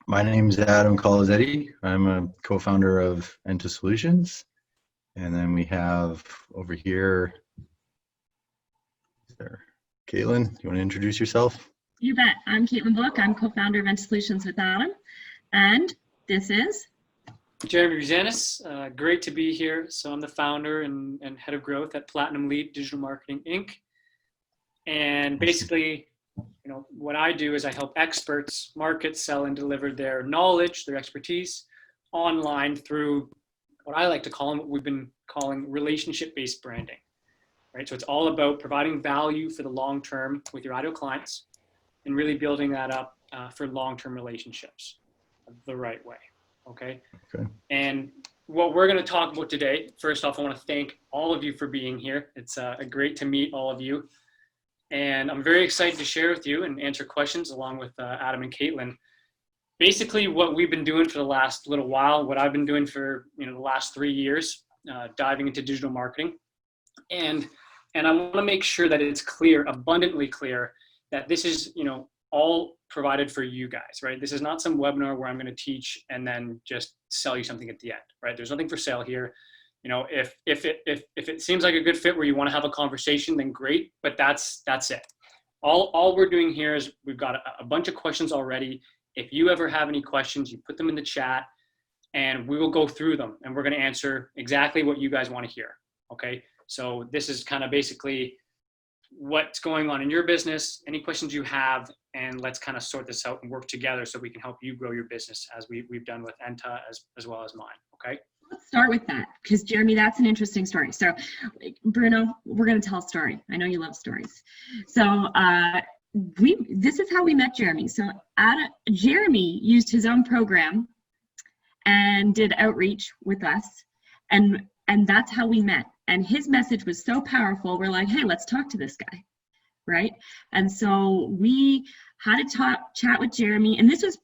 My name is Adam Colazetti. I'm a co-founder of Enta Solutions. And then we have over here, Caitlin, do you want to introduce yourself? You bet. I'm Caitlin Book. I'm co-founder of Enta Solutions with Adam. And this is Jeremy Business. Great to be here. So I'm the founder and head of growth at Platinum Lead Digital Marketing Inc. And basically, what I do is I help experts market, sell, and deliver their knowledge, their expertise online through what I like to call them, what we've been calling relationship-based branding, right? So it's all about providing value for the long term with your ideal clients and really building that up for long-term relationships the right way, okay? And what we're going to talk about today, first off, I want to thank all of you for being here. It's great to meet all of you. And I'm very excited to share with you and answer questions along with Adam and Caitlin. Basically, what we've been doing for the last little while, what I've been doing for the last 3 years, diving into digital marketing. And I want to make sure that it's clear, abundantly clear, that this is all provided for you guys, right? This is not some webinar where I'm going to teach and then just sell you something at the end, right? There's nothing for sale here. If it seems like a good fit where you want to have a conversation, then great, but that's it. All we're doing here is we've got a bunch of questions already. If you ever have any questions, you put them in the chat and we will go through them and we're going to answer exactly what you guys want to hear. Okay. So this is kind of basically what's going on in your business, any questions you have, and let's kind of sort this out and work together so we can help you grow your business as we've done with Enta as well as mine. Okay. Let's start with that because Jeremy, that's an interesting story. So Bruno, we're going to tell a story. I know you love stories. So this is how we met Jeremy. So Jeremy used his own program and did outreach with us, and that's how we met. And his message was so powerful. We're like, hey, let's talk to this guy, right? And so we had a chat with Jeremy, and this was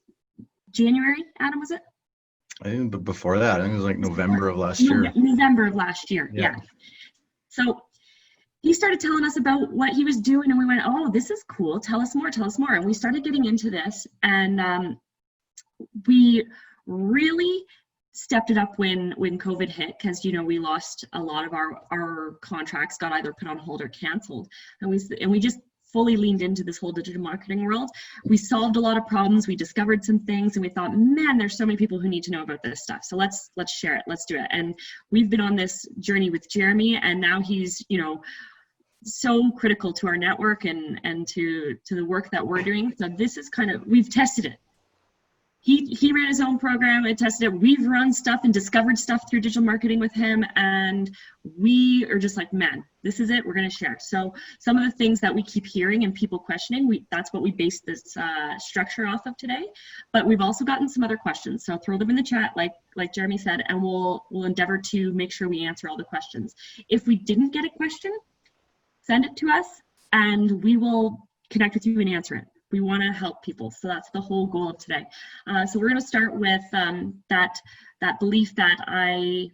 January, Adam, was it? I think, but before that, I think it was like November of last year. November of last year, yeah. So he started telling us about what he was doing, and we went, oh, this is cool. Tell us more. And we started getting into this, and we really stepped it up when COVID hit, because we lost a lot of our contracts, got either put on hold or canceled, and we just fully leaned into this whole digital marketing world. We solved a lot of problems. We discovered some things, and we thought, man, there's so many people who need to know about this stuff. So let's share it. Let's do it. And we've been on this journey with Jeremy, and now he's so critical to our network and to the work that we're doing. So this is we've tested it. He ran his own program and tested it. We've run stuff and discovered stuff through digital marketing with him, and we are just like, man, this is it. We're going to share. So some of the things that we keep hearing and people questioning, that's what we based this structure off of today. But we've also gotten some other questions, so throw them in the chat, like Jeremy said, and we'll endeavor to make sure we answer all the questions. If we didn't get a question, send it to us, and we will connect with you and answer it. We want to help people, so that's the whole goal of today. So we're going to start with that belief that I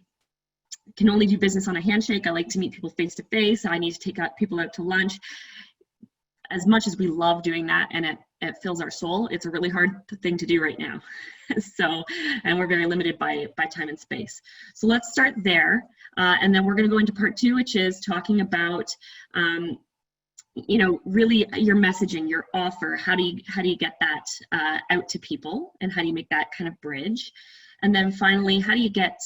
can only do business on a handshake. I like to meet people face to face. I need to take people out to lunch. As much as we love doing that, and it fills our soul, it's a really hard thing to do right now. And we're very limited by time and space. So let's start there, and then we're going to go into part 2, which is talking about really your messaging, your offer. How do you get that out to people, and how do you make that kind of bridge? And then finally, how do you get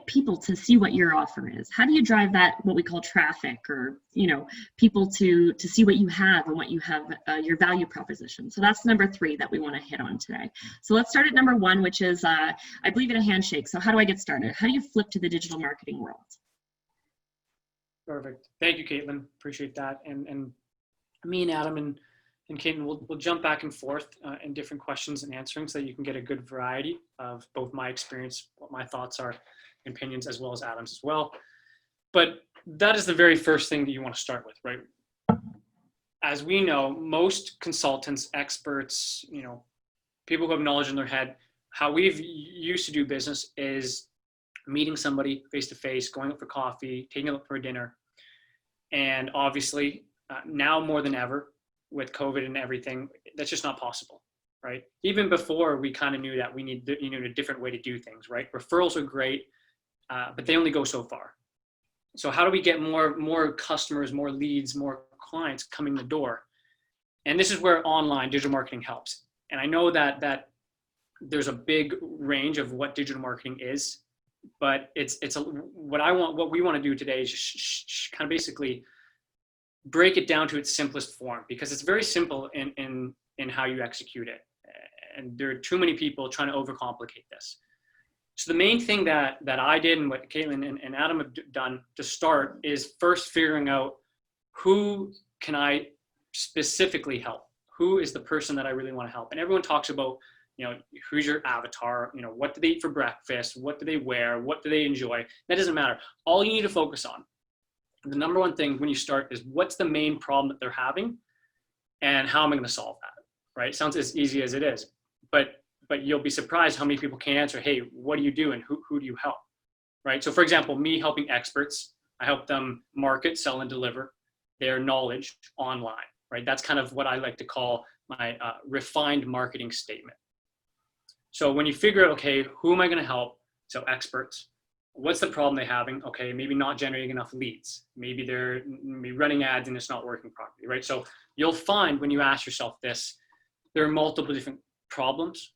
people to see what your offer is? How do you drive that, what we call traffic, or people to see what you have and what you have, your value proposition? So that's number 3 that we want to hit on today. So let's start at number 1, which is I believe in a handshake. So how do I get started? How do you flip to the digital marketing world? Perfect. Thank you, Caitlin. Appreciate that. And me and Adam and Caitlin, we'll jump back and forth in different questions and answering so that you can get a good variety of both my experience, what my thoughts are, opinions, as well as Adam's as well. But that is the very first thing that you want to start with, right? As we know, most consultants, experts, people who have knowledge in their head, how we've used to do business is meeting somebody face to face, going out for coffee, taking them out for dinner. And obviously now more than ever with COVID and everything, that's just not possible. right? Even before we kind of knew that we need, a different way to do things, right? Referrals are great, but they only go so far. So how do we get more customers, more leads, more clients coming in the door? And this is where online digital marketing helps. And I know that there's a big range of what digital marketing is, but what we want to do today is just kind of basically break it down to its simplest form, because it's very simple in how you execute it. And there are too many people trying to overcomplicate this. So the main thing that I did, and what Caitlin and Adam have done to start, is first figuring out who can I specifically help? Who is the person that I really want to help? And everyone talks about, who's your avatar? What do they eat for breakfast? What do they wear? What do they enjoy? That doesn't matter. All you need to focus on, the number one thing when you start, is what's the main problem that they're having, and how am I going to solve that? Right? It sounds as easy as it is, but you'll be surprised how many people can't answer, hey, what do you do and who do you help? Right? So for example, me helping experts, I help them market, sell, and deliver their knowledge online, right? That's kind of what I like to call my refined marketing statement. So when you figure out, okay, who am I going to help? So experts, what's the problem they're having? Okay, maybe not generating enough leads. Maybe they're running ads and it's not working properly, right? So you'll find when you ask yourself this, there are multiple different problems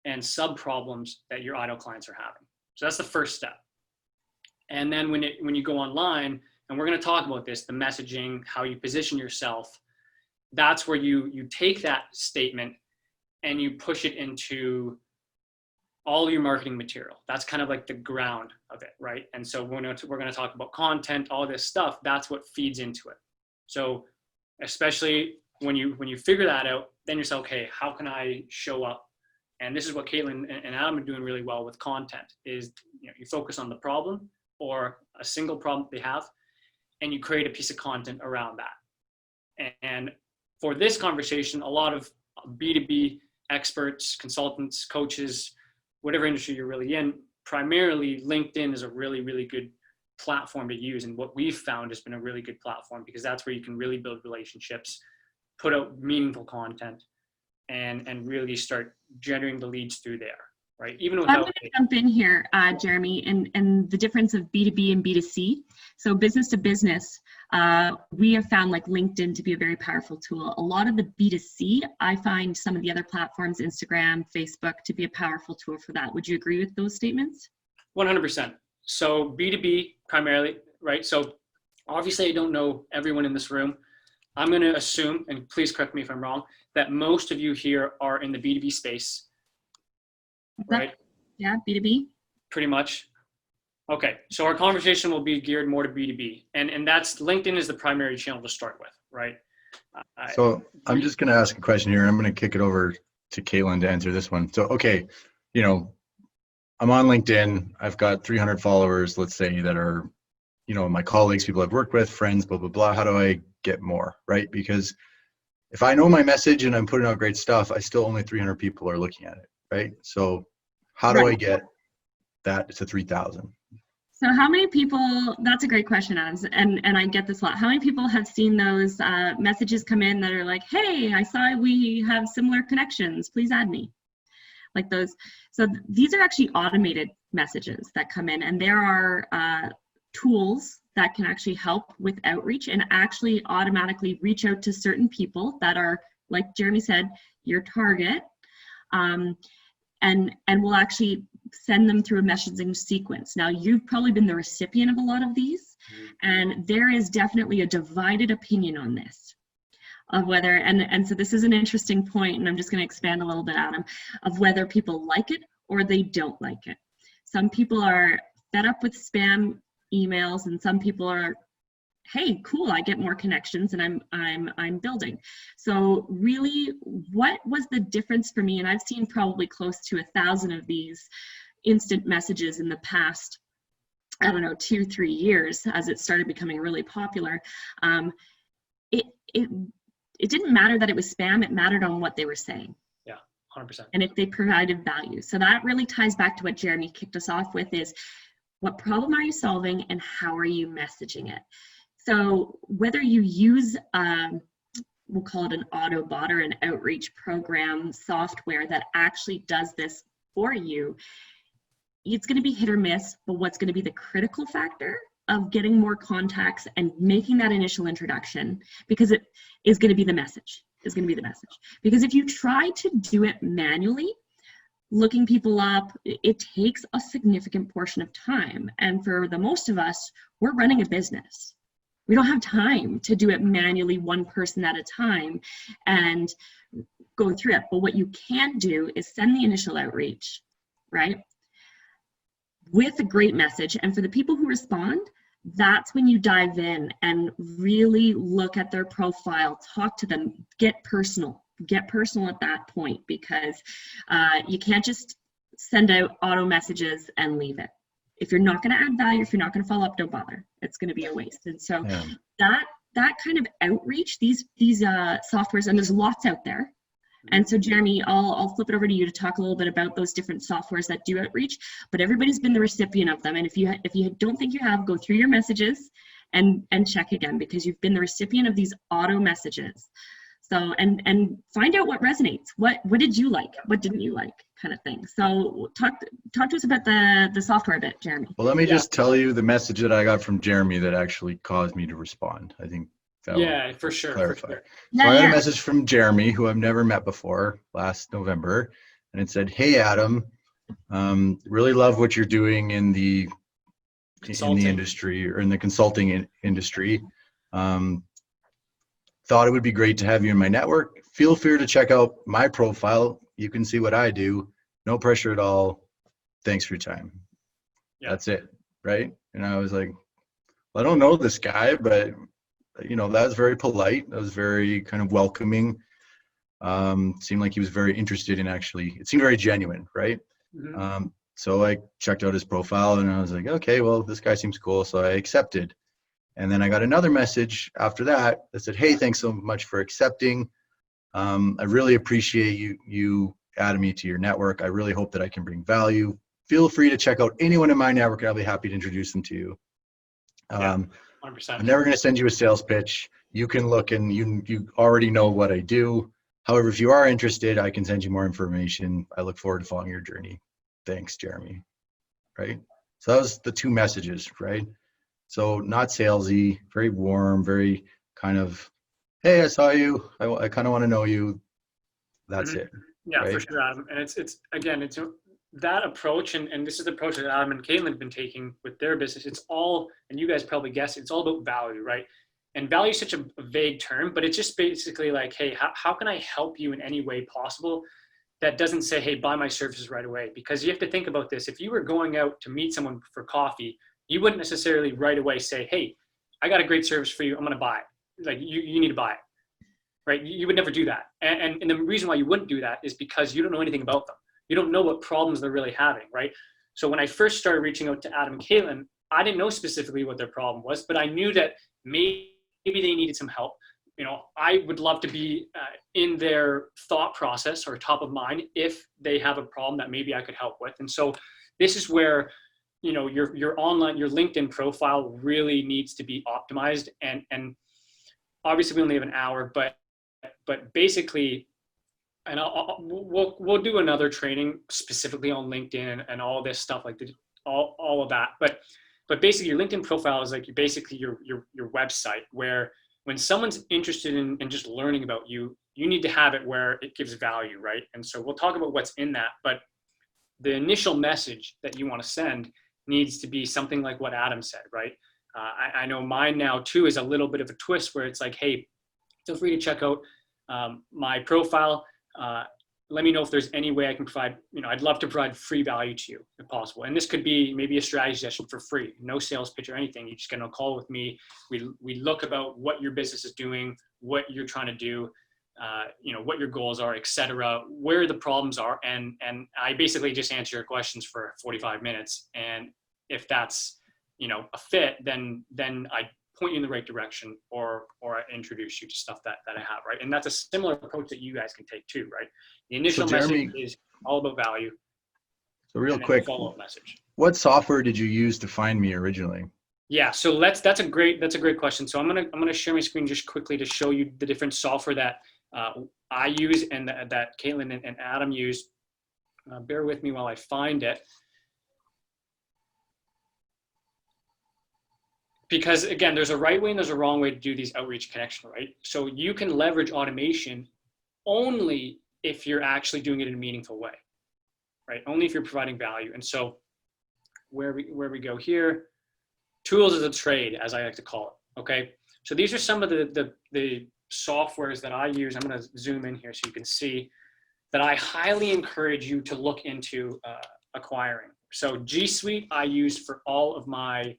and sub-problems that your ideal clients are having. So that's the first step. And then when you go online, and we're going to talk about this, the messaging, how you position yourself, that's where you take that statement and you push it into all your marketing material. That's kind of like the ground of it, right? And so we're going to talk about content, all this stuff, that's what feeds into it. So especially when you figure that out, then you say, okay, how can I show up? And this is what Caitlin and Adam are doing really well with content, is you focus on the problem or a single problem they have, and you create a piece of content around that. And for this conversation, a lot of B2B experts, consultants, coaches, whatever industry you're really in, primarily LinkedIn is a really, really good platform to use. And what we've found has been a really good platform, because that's where you can really build relationships, put out meaningful content, and really start generating the leads through there, right? Even without— I'm going to jump in here, Jeremy, and the difference of B2B and B2C. So business to business, we have found like LinkedIn to be a very powerful tool. A lot of the B2C, I find some of the other platforms, Instagram, Facebook, to be a powerful tool for that. Would you agree with those statements? 100%. So B2B primarily, right? So obviously I don't know everyone in this room. I'm going to assume, and please correct me if I'm wrong, that most of you here are in the B2B space, right? Yeah, B2B. Pretty much. Okay, so our conversation will be geared more to B2B, and that's LinkedIn is the primary channel to start with, right? So I'm just going to ask a question here. I'm going to kick it over to Caitlin to answer this one. So, okay, I'm on LinkedIn. I've got 300 followers, let's say, that are, my colleagues, people I've worked with, friends, blah, blah, blah. How do I get more, right? Because if I know my message and I'm putting out great stuff, I still only 300 people are looking at it, right? So how do I get that to 3,000? So how many people, that's a great question, Adam, and I get this a lot. How many people have seen those messages come in that are like, hey, I saw we have similar connections, please add me? Like those. So these are actually automated messages that come in, and there are tools that can actually help with outreach and actually automatically reach out to certain people that are, like Jeremy said, your target, and will actually send them through a messaging sequence. Now, you've probably been the recipient of a lot of these, and there is definitely a divided opinion on this, of whether, and so this is an interesting point, and I'm just going to expand a little bit, Adam, of whether people like it or they don't like it. Some people are fed up with spam emails, and some people are, hey, cool, I get more connections and I'm building. So really, what was the difference for me? And I've seen probably close to 1,000 of these instant messages in the past, I don't know, 2-3 years as it started becoming really popular. It didn't matter that it was spam, it mattered on what they were saying. Yeah, 100%. And if they provided value. So that really ties back to what Jeremy kicked us off with, is what problem are you solving and how are you messaging it? So whether you use we'll call it an Autobot or an outreach program software that actually does this for you, it's going to be hit or miss, but what's going to be the critical factor of getting more contacts and making that initial introduction, because it is going to be the message, Because if you try to do it manually, looking people up, it takes a significant portion of time. And for the most of us, we're running a business. We don't have time to do it manually, one person at a time, and go through it. But what you can do is send the initial outreach, right, with a great message. And for the people who respond, that's when you dive in and really look at their profile, talk to them, get personal at that point, because you can't just send out auto messages and leave it. If you're not going to add value, if you're not going to follow up, don't bother. It's going to be a waste. And so that kind of outreach, these softwares, and there's lots out there. And so Jeremy, I'll flip it over to you to talk a little bit about those different softwares that do outreach, but everybody's been the recipient of them. And if you don't think you have, go through your messages and check again, because you've been the recipient of these auto messages. So, and find out what resonates. What did you like? What didn't you like, kind of thing. So talk to us about the software a bit, Jeremy. Well, let me just tell you the message that I got from Jeremy that actually caused me to respond. I think that for sure. clarify. For sure. So I got a message from Jeremy, who I've never met before, last November, and it said, "Hey Adam, really love what you're doing in the industry, or in the consulting industry. Thought it would be great to have you in my network. Feel free to check out my profile. You can see what I do. No pressure at all. Thanks for your time." Yeah. That's it, right? And I was like, well, I don't know this guy, but that was very polite. That was very kind of welcoming. Seemed like he was very interested in it seemed very genuine, right? Mm-hmm. So I checked out his profile and I was like, okay, well, this guy seems cool. So I accepted. And then I got another message after that said, "Hey, thanks so much for accepting. I really appreciate you adding me to your network. I really hope that I can bring value. Feel free to check out anyone in my network. I'll be happy to introduce them to you. 100%. I'm never going to send you a sales pitch. You can look and you already know what I do. However, if you are interested, I can send you more information. I look forward to following your journey. Thanks, Jeremy." Right? So that was the two messages, right? So not salesy, very warm, very kind of, "Hey, I saw you. I kind of want to know you." That's it. Yeah, right? For sure, Adam. And it's that approach, and this is the approach that Adam and Caitlin have been taking with their business. It's all, and you guys probably guessed, it's all about value, right? And value is such a vague term, but it's just basically like, hey, how can I help you in any way possible? That doesn't say, hey, buy my services right away. Because you have to think about this. If you were going out to meet someone for coffee, you wouldn't necessarily right away say, "Hey, I got a great service for you. I'm going to buy it." Like you need to buy it, right? You would never do that. And the reason why you wouldn't do that is because you don't know anything about them. You don't know what problems they're really having, right? So when I first started reaching out to Adam and Caitlin, I didn't know specifically what their problem was, but I knew that maybe they needed some help. I would love to be in their thought process or top of mind if they have a problem that maybe I could help with. And so this is where your online, your LinkedIn profile really needs to be optimized. And obviously we only have an hour, but basically, and we'll do another training specifically on LinkedIn and all this stuff, like all of that. But basically your LinkedIn profile is like basically your website, where when someone's interested in just learning about you, you need to have it where it gives value, right? And so we'll talk about what's in that, but the initial message that you want to send needs to be something like what Adam said, right? I know mine now too is a little bit of a twist where it's like, "Hey, feel free to check out my profile. Let me know if there's any way I can provide, I'd love to provide free value to you if possible." And this could be maybe a strategy session for free, no sales pitch or anything. You just get on a call with me. We look about what your business is doing, what you're trying to do, what your goals are, etc., where the problems are. And I basically just answer your questions for 45 minutes. And if that's, a fit, then I point you in the right direction or I introduce you to stuff that I have, right? And that's a similar approach that you guys can take too, right? The initial message is all about value. So real quick, follow-up message. What software did you use to find me originally? Yeah, so that's a great question. So I'm gonna share my screen just quickly to show you the different software that I use and that Caitlin and Adam use. Bear with me while I find it. Because again, there's a right way and there's a wrong way to do these outreach connection, right? So you can leverage automation only if you're actually doing it in a meaningful way, right? Only if you're providing value. And so where we go here, tools as a trade, as I like to call it, okay? So these are some of the softwares that I use. I'm gonna zoom in here so you can see that I highly encourage you to look into acquiring. So G Suite I use for all of my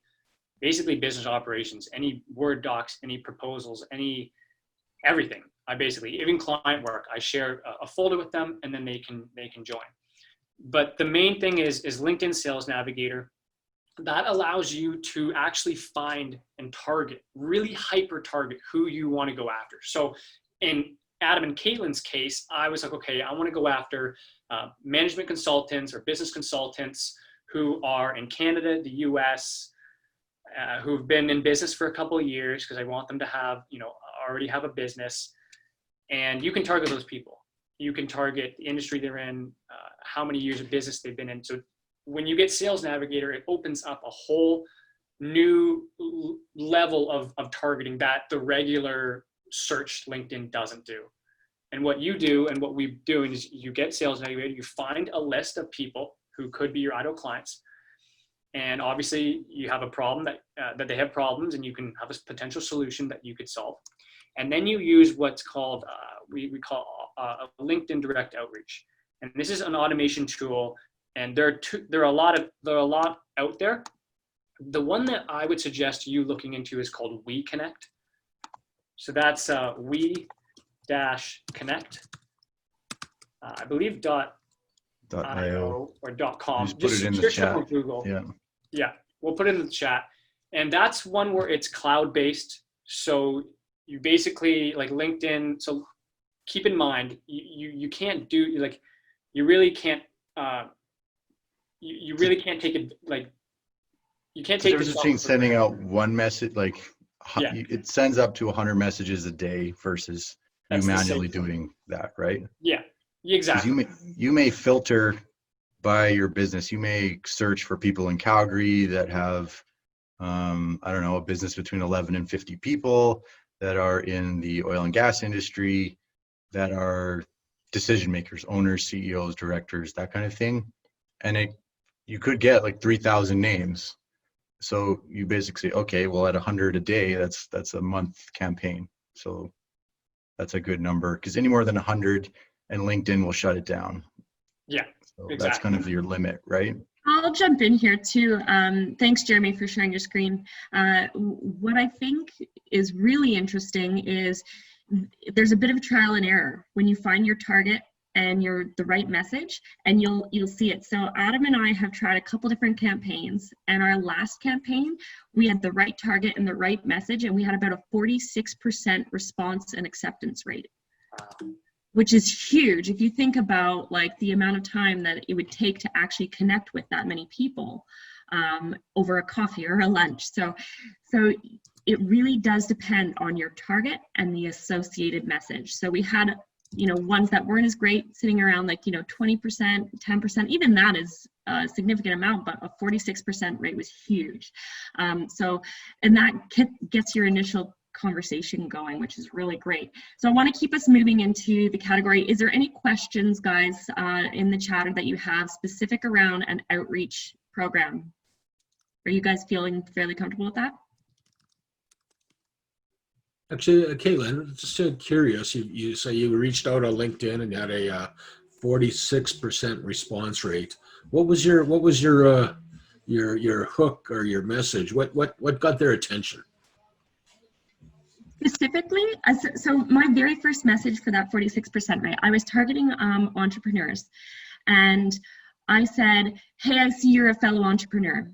basically business operations, any Word docs, any proposals, everything. I basically, even client work, I share a folder with them and then they can join. But the main thing is LinkedIn Sales Navigator. That allows you to actually find and target, really hyper target who you want to go after. So in Adam and Caitlin's case, I was like, okay, I want to go after management consultants or business consultants who are in Canada, the US, who've been in business for a couple of years, because I want them to have, already have a business. And you can target those people. You can target the industry they're in, how many years of business they've been in. So when you get Sales Navigator, it opens up a whole new level of targeting that the regular search LinkedIn doesn't do. And what you do and what we're doing is you get Sales Navigator, you find a list of people who could be your ideal clients. And obviously you have a problem that they have problems and you can have a potential solution that you could solve. And then you use what's called, we call a LinkedIn direct outreach. And this is an automation tool. And there are a lot out there. The one that I would suggest you looking into is called WeConnect. So that's we-connect. I believe .io or .com. Just put it in the chat. Google. Yeah, we'll put it in the chat. And that's one where it's cloud-based. So you basically, like LinkedIn, so keep in mind, you can't do, like, you really can't, you really can't take it, like, you can't take there's a thing sending out one message, like it sends up to 100 messages a day versus you manually doing that, right? Yeah, exactly. You may filter by your business. You may search for people in Calgary that have, I don't know, a business between 11 and 50 people that are in the oil and gas industry, that are decision makers, owners, CEOs, directors, that kind of thing. And you could get like 3,000 names. So you basically say, okay, well, at 100 a day, that's a month campaign. So that's a good number, because any more than 100 and LinkedIn will shut it down. Yeah, so exactly. That's kind of your limit, right? I'll jump in here too. Thanks, Jeremy, for sharing your screen. What I think is really interesting is there's a bit of trial and error when you find your target and the right message, and you'll see it. So Adam and I have tried a couple different campaigns, and our last campaign, we had the right target and the right message, and we had about a 46% response and acceptance rate, which is huge if you think about like the amount of time that it would take to actually connect with that many people over a coffee or a lunch. So it really does depend on your target and the associated message. So we had ones that weren't as great, sitting around like 20%, 10%, even that is a significant amount, but a 46% rate was huge. And that gets your initial conversation going, which is really great. So I want to keep us moving into the category. Is there any questions, guys, in the chat that you have specific around an outreach program? Are you guys feeling fairly comfortable with that? Actually, Caitlin, just curious, you say you reached out on LinkedIn and had a 46% response rate. What was your hook or your message? What got their attention? Specifically, so my very first message for that 46% rate, I was targeting entrepreneurs, and I said, hey, I see you're a fellow entrepreneur.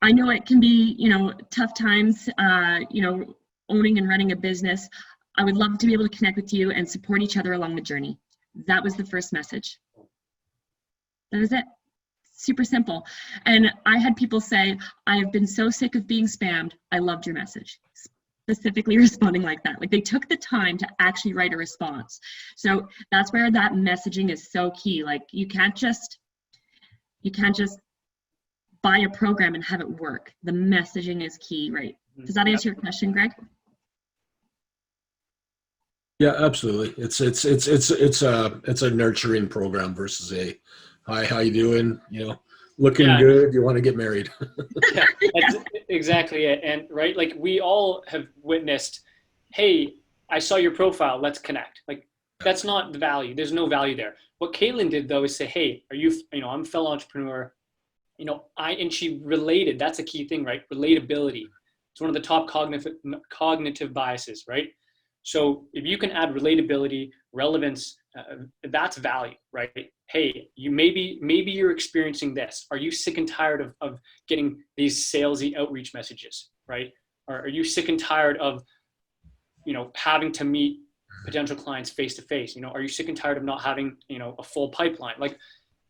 I know it can be, tough times, owning and running a business. I would love to be able to connect with you and support each other along the journey. That was the first message. That was it. super simple. And I had people say, I have been so sick of being spammed. I loved your message. Specifically responding like that. Like they took the time to actually write a response. So that's where that messaging is so key. Like you can't just buy a program and have it work. The messaging is key, right? Does that answer your question, Greg? Yeah, absolutely. It's a nurturing program versus a hi, how you doing? You know, looking good. You want to get married. Yeah, that's exactly it. And right, like we all have witnessed, hey, I saw your profile, let's connect. Like that's not the value. There's no value there. What Caitlin did though is say, hey, are you, I'm a fellow entrepreneur. And she related. That's a key thing, right? Relatability. It's one of the top cognitive biases, right? So if you can add relatability, relevance, that's value, right? Hey, maybe you're experiencing this. Are you sick and tired of getting these salesy outreach messages, right? Or are you sick and tired of, having to meet potential clients face to face? Are you sick and tired of not having, a full pipeline? Like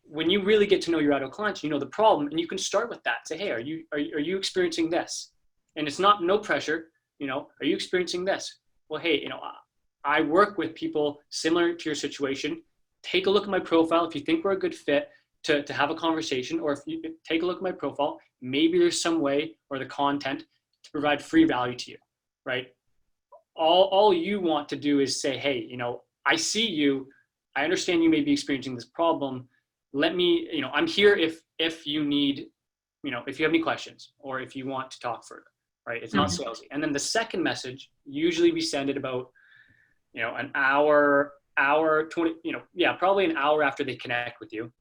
when you really get to know your ideal clients, you know the problem, and you can start with that. Say, hey, are you experiencing this? And it's no pressure. Are you experiencing this? Well, hey, I work with people similar to your situation. Take a look at my profile. If you think we're a good fit to have a conversation, or if you take a look at my profile, maybe there's some way or the content to provide free value to you, right? All you want to do is say, hey, I see you. I understand you may be experiencing this problem. Let me, I'm here if you need, if you have any questions or if you want to talk further, right? It's not salesy. And then the second message, usually we send it about, an hour 20, probably an hour after they connect with you,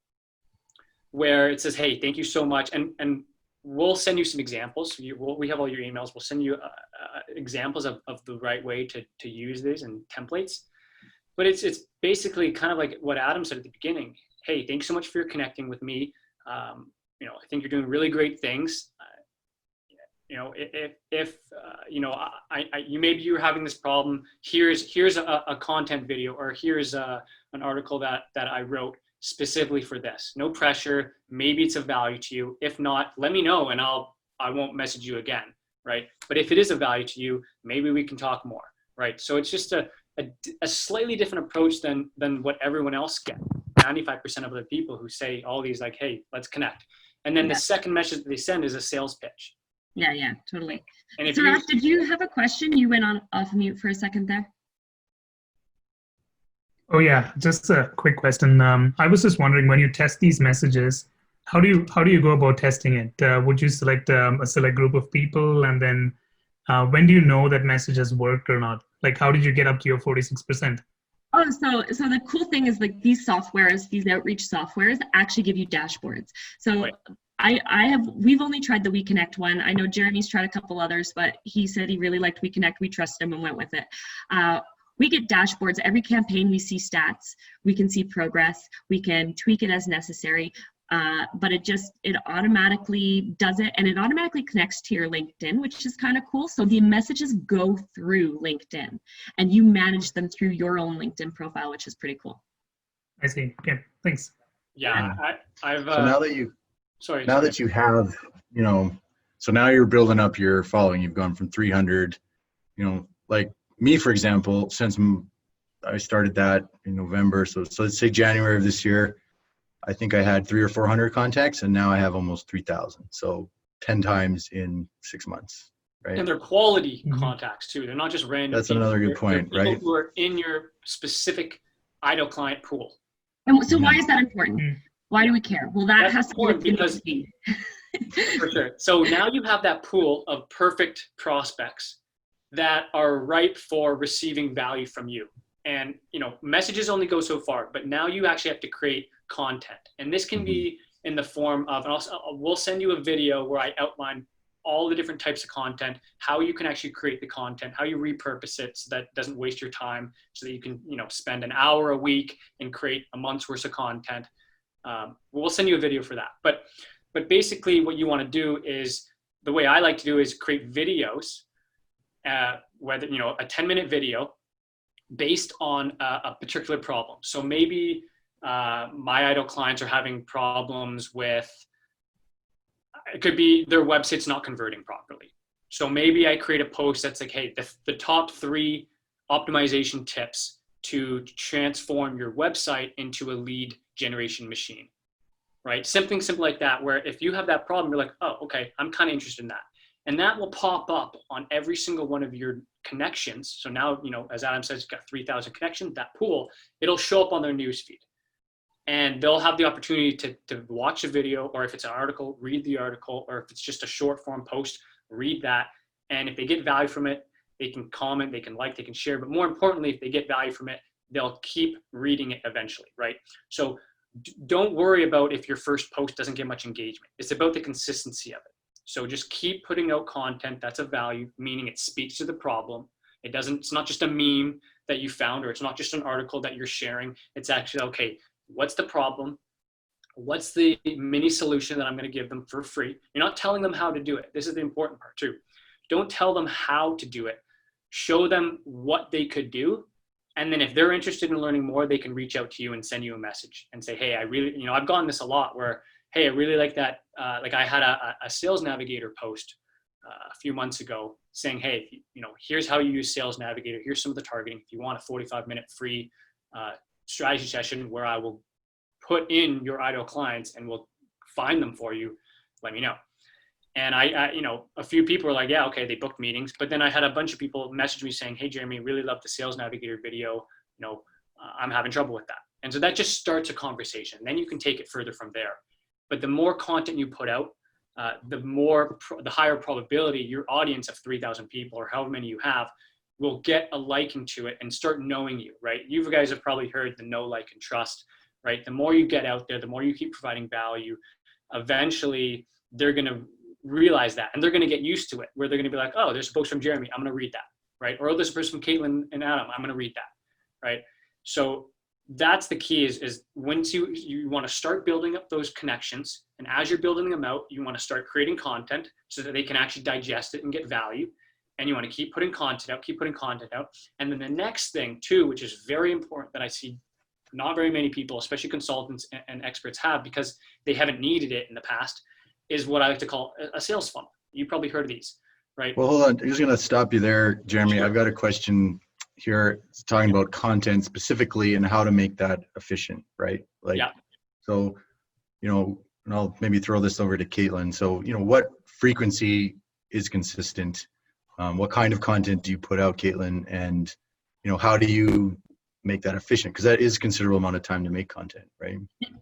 where it says, hey, thank you so much. And we'll send you some examples. We have all your emails. We'll send you examples of the right way to use these and templates. But it's basically kind of like what Adam said at the beginning. Hey, thanks so much for connecting with me. I think you're doing really great things. If maybe you're having this problem, here's a content video, or here's an article that I wrote specifically for this. No pressure. Maybe it's of value to you. If not, let me know and I won't message you again, right? But if it is of value to you, maybe we can talk more, right? So it's just a slightly different approach than what everyone else gets. 95% of the people who say all these like, hey, let's connect. And then the second message that they send is a sales pitch. Yeah, totally. And if so Raf, did you have a question? You went off mute for a second there. Oh yeah, just a quick question. I was just wondering, when you test these messages, how do you go about testing it? Would you select a select group of people, and then when do you know that message has worked or not? Like, how did you get up to your 46%? Oh, so the cool thing is like these softwares, these outreach softwares actually give you dashboards. So right. We've only tried the WeConnect one. I know Jeremy's tried a couple others, but he said he really liked WeConnect. We trusted him and went with it. We get dashboards. Every campaign we see stats. We can see progress. We can tweak it as necessary. But it automatically does it, and it automatically connects to your LinkedIn, which is kind of cool. So the messages go through LinkedIn and you manage them through your own LinkedIn profile, which is pretty cool. I see. Okay, thanks. Yeah, I've so now that you have, so now you're building up your following. You've gone from 300, like me, for example, since I started that in November. So let's say January of this year, I think I had 300 or 400 contacts, and now I have almost 3,000. So 10 times in 6 months, right? And they're quality contacts too. They're not just random. That's another good point, they're people right? who are in your specific ideal client pool. And so why is that important? Why do we care? Well, that's has to be because for sure. So now you have that pool of perfect prospects that are ripe for receiving value from you. And messages only go so far, but now you actually have to create content, and this can be in the form of, and we'll send you a video where I outline all the different types of content, how you can actually create the content, how you repurpose it so that it doesn't waste your time, so that you can spend an hour a week and create a month's worth of content. We'll send you a video for that. But basically what you want to do is, the way I like to do is create videos, whether a 10-minute video based on a particular problem. So maybe my idle clients are having problems with, it could be their website's not converting properly. So maybe I create a post that's like, hey, the top 3 optimization tips to transform your website into a lead generation machine, right? Something simple like that, where if you have that problem, you're like, oh, okay, I'm kind of interested in that. And that will pop up on every single one of your connections. So now, as Adam says, you've got 3,000 connections, that pool, it'll show up on their newsfeed. And they'll have the opportunity to watch a video, or if it's an article, read the article, or if it's just a short form post, read that. And if they get value from it, they can comment, they can like, they can share. But more importantly, if they get value from it, they'll keep reading it eventually, right? So don't worry about if your first post doesn't get much engagement. It's about the consistency of it. So just keep putting out content that's of value, meaning it speaks to the problem. It's not just a meme that you found, or it's not just an article that you're sharing. It's actually, okay, what's the problem? What's the mini solution that I'm going to give them for free? You're not telling them how to do it. This is the important part too. Don't tell them how to do it. Show them what they could do. And then if they're interested in learning more, they can reach out to you and send you a message and say, hey, I really, I've gotten this a lot where, hey, I really like that. Like I had a Sales Navigator post a few months ago saying, hey, here's how you use Sales Navigator. Here's some of the targeting. If you want a 45-minute free strategy session where I will put in your ideal clients and we'll find them for you, let me know. And I a few people were like, yeah, okay, they booked meetings. But then I had a bunch of people message me saying, hey, Jeremy, really love the Sales Navigator video. I'm having trouble with that. And so that just starts a conversation. Then you can take it further from there. But the more content you put out, the higher probability your audience of 3,000 people or however many you have will get a liking to it and start knowing you, right? You guys have probably heard the know, like, and trust, right? The more you get out there, the more you keep providing value, eventually they're going to realize that, and they're going to get used to it, where they're going to be like, oh, there's a post from Jeremy, I'm going to read that, right? Or there's a post from Caitlin and Adam, I'm going to read that, right? So that's the key is once you want to start building up those connections, and as you're building them out, you want to start creating content so that they can actually digest it and get value. And you want to keep putting content out. And then the next thing too, which is very important that I see not very many people, especially consultants and experts, have, because they haven't needed it in the past, is what I like to call a sales funnel. You probably heard of these, right? Well, hold on. I'm just going to stop you there, Jeremy. Sure. I've got a question here. It's talking about content specifically and how to make that efficient, right? Like, yeah. So, and I'll maybe throw this over to Caitlin. So, what frequency is consistent? What kind of content do you put out, Caitlin? And, how do you make that efficient? Because that is a considerable amount of time to make content, right?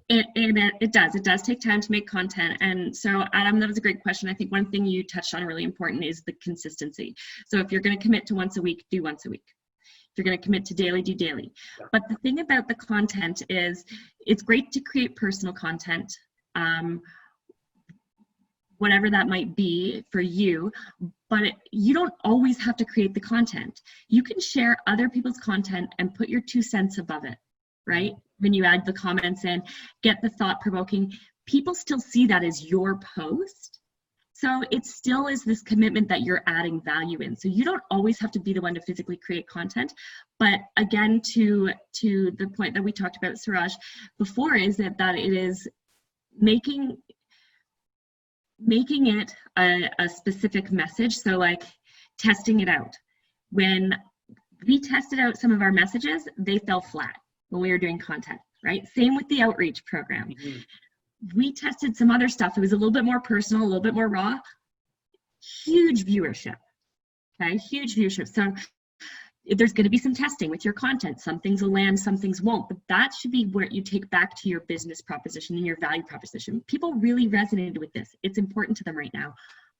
It does. It does take time to make content. And so, Adam, that was a great question. I think one thing you touched on really important is the consistency. So if you're going to commit to once a week, do once a week. If you're going to commit to daily, do daily. But the thing about the content is it's great to create personal content, whatever that might be for you, but you don't always have to create the content. You can share other people's content and put your 2 cents above it, right? When you add the comments in, get the thought-provoking, people still see that as your post. So it still is this commitment that you're adding value in. So you don't always have to be the one to physically create content. But again, to the point that we talked about, Suraj, before, is that it is making it a specific message. So like testing it out. When we tested out some of our messages, they fell flat when we were doing content, right? Same with the outreach program. Mm-hmm. We tested some other stuff. It was a little bit more personal, a little bit more raw. Huge viewership, okay? Huge viewership. So there's going to be some testing with your content. Some things will land, some things won't. But that should be where you take back to your business proposition and your value proposition. People really resonated with this. It's important to them right now.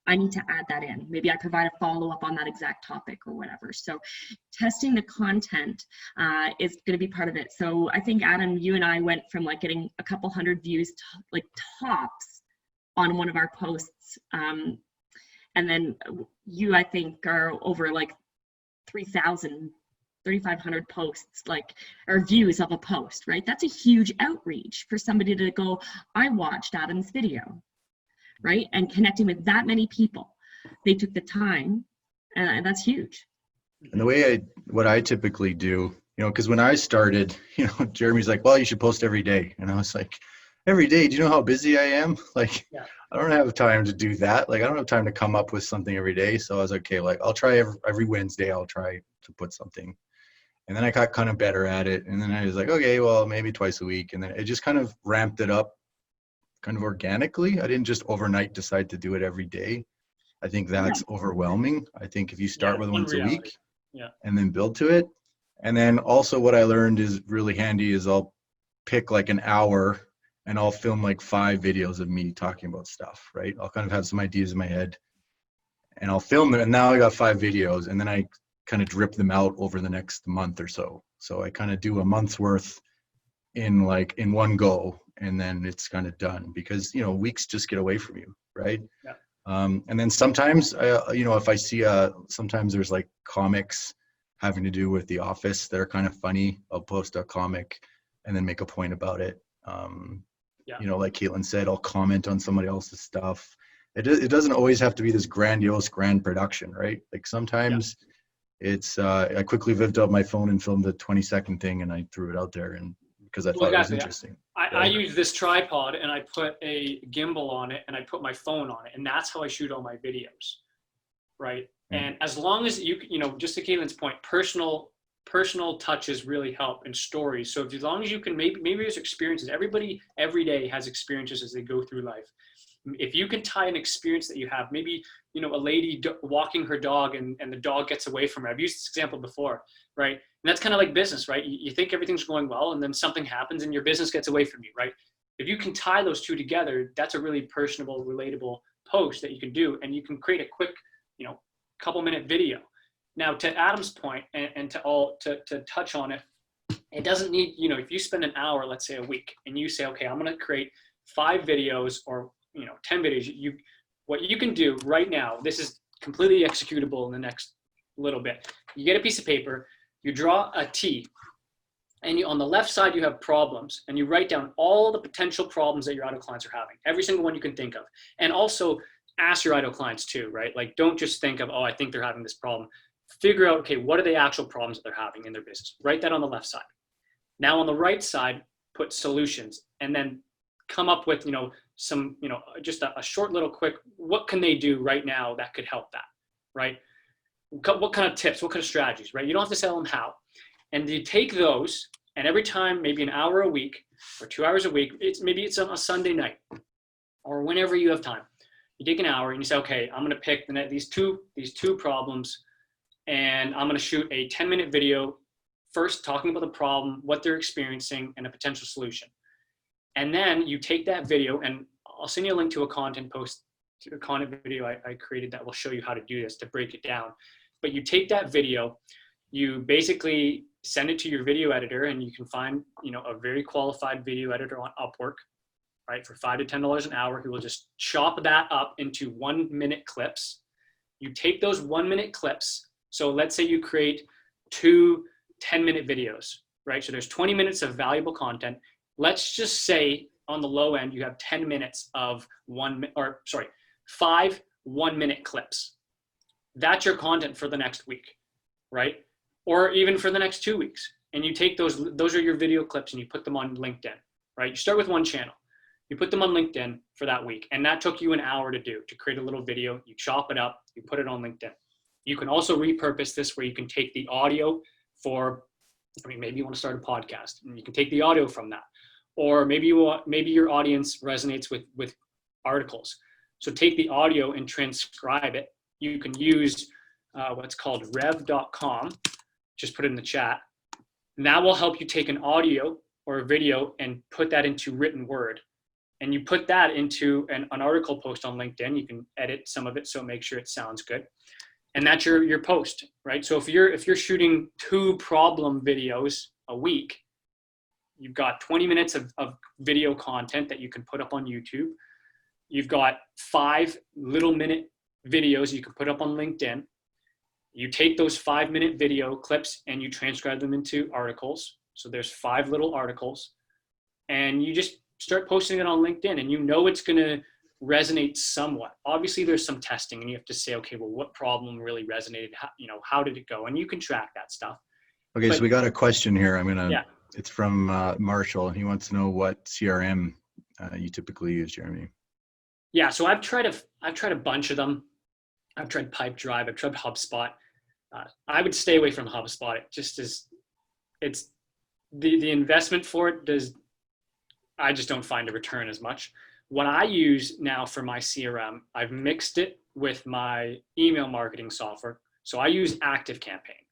I need to add that in. Maybe I provide a follow-up on that exact topic or whatever. So testing the content is going to be part of it. So I think, Adam, you and I went from like getting a couple hundred views to like tops on one of our posts. And then you, I think, are over like 3,000, 3,500 posts, like, or views of a post, right? That's a huge outreach for somebody to go, I watched Adam's video, right? And connecting with that many people. They took the time, and that's huge. And the way what I typically do because when I started, Jeremy's like, well, you should post every day. And I was like, every day, do you know how busy I am? Like, Yeah. I don't have time to do that. Like, I don't have time to come up with something every day. So I was like, okay, like I'll try every Wednesday, I'll try to put something. And then I got kind of better at it. And then I was like, okay, well, maybe twice a week. And then it just kind of ramped it up kind of organically. I didn't just overnight decide to do it every day. I think that's overwhelming. I think if you start with once a week and then build to it. And then also what I learned is really handy is I'll pick like an hour and I'll film like 5 videos of me talking about stuff, right? I'll kind of have some ideas in my head and I'll film them. And now I got 5 videos and then I kind of drip them out over the next month or so. So I kind of do a month's worth in one go, and then it's kind of done because, weeks just get away from you, right? Yeah. And then sometimes, if I see sometimes there's like comics having to do with The Office that are kind of funny, I'll post a comic and then make a point about it. Like Caitlin said, I'll comment on somebody else's stuff. It doesn't always have to be this grandiose, grand production, right? Like sometimes it's, I quickly whipped up my phone and filmed a 20-second thing and I threw it out there and because I thought it was interesting. I use this tripod and I put a gimbal on it and I put my phone on it, and that's how I shoot all my videos, right? And as long as just to Caitlin's point, personal touches really help in stories. So as long as you can, maybe there's experiences. Everybody every day has experiences as they go through life. If you can tie an experience that you have, maybe, a lady walking her dog and the dog gets away from her. I've used this example before, right? And that's kind of like business, right? You think everything's going well and then something happens and your business gets away from you, right? If you can tie those two together, that's a really personable, relatable post that you can do. And you can create a quick, couple minute video. Now to Adam's point and to touch on it, it doesn't need, if you spend an hour, let's say a week, and you say, okay, I'm going to create 5 videos or 10 videos, what you can do right now, this is completely executable in the next little bit. You get a piece of paper, you draw a T, and on the left side you have problems, and you write down all the potential problems that your idle clients are having, every single one you can think of. And also ask your idle clients too, right? Like don't just think of, oh, I think they're having this problem. Figure out, okay, what are the actual problems that they're having in their business? Write that on the left side. Now on the right side, put solutions, and then come up with, some, just a short little quick, what can they do right now that could help that, right? What kind of tips, what kind of strategies, right? You don't have to tell them how. And you take those, and every time, maybe an hour a week or 2 hours a week, maybe it's on a Sunday night or whenever you have time. You take an hour and you say, okay, I'm going to pick these two problems, and I'm going to shoot a 10-minute video first talking about the problem, what they're experiencing, and a potential solution. And then you take that video, and I'll send you a link to a content video I created that will show you how to do this, to break it down. But you take that video, you basically send it to your video editor, and you can find, a very qualified video editor on Upwork, right, for $5 to $10 an hour, who will just chop that up into 1-minute clips. You take those 1-minute clips. So let's say you create 2 10-minute videos, right? So there's 20 minutes of valuable content. Let's just say on the low end, you have 10 minutes of 5 1-minute clips. That's your content for the next week, right? Or even for the next 2 weeks. And you take those are your video clips, and you put them on LinkedIn, right? You start with one channel. You put them on LinkedIn for that week. And that took you an hour to create a little video. You chop it up, you put it on LinkedIn. You can also repurpose this where you can take the audio maybe you want to start a podcast, and you can take the audio from that. Or maybe your audience resonates with articles. So take the audio and transcribe it. You can use what's called rev.com. Just put it in the chat. And that will help you take an audio or a video and put that into written word. And you put that into an article post on LinkedIn. You can edit some of it, so make sure it sounds good. And that's your post, right? So if you're shooting 2 problem videos a week, you've got 20 minutes of video content that you can put up on YouTube. You've got 5 minute videos you can put up on LinkedIn. You take those 5-minute video clips and you transcribe them into articles. So there's 5 little articles, and you just start posting it on LinkedIn, and it's going to resonate somewhat. Obviously there's some testing, and you have to say, okay, well, what problem really resonated? How did it go? And you can track that stuff. Okay, But- so we got a question here. Yeah. It's from Marshall. He wants to know what CRM you typically use, Jeremy. Yeah, so I've tried a bunch of them. I've tried Pipedrive. I've tried HubSpot. I would stay away from HubSpot. It just is. It's the investment for it does. I just don't find a return as much. What I use now for my CRM, I've mixed it with my email marketing software. So I use ActiveCampaign.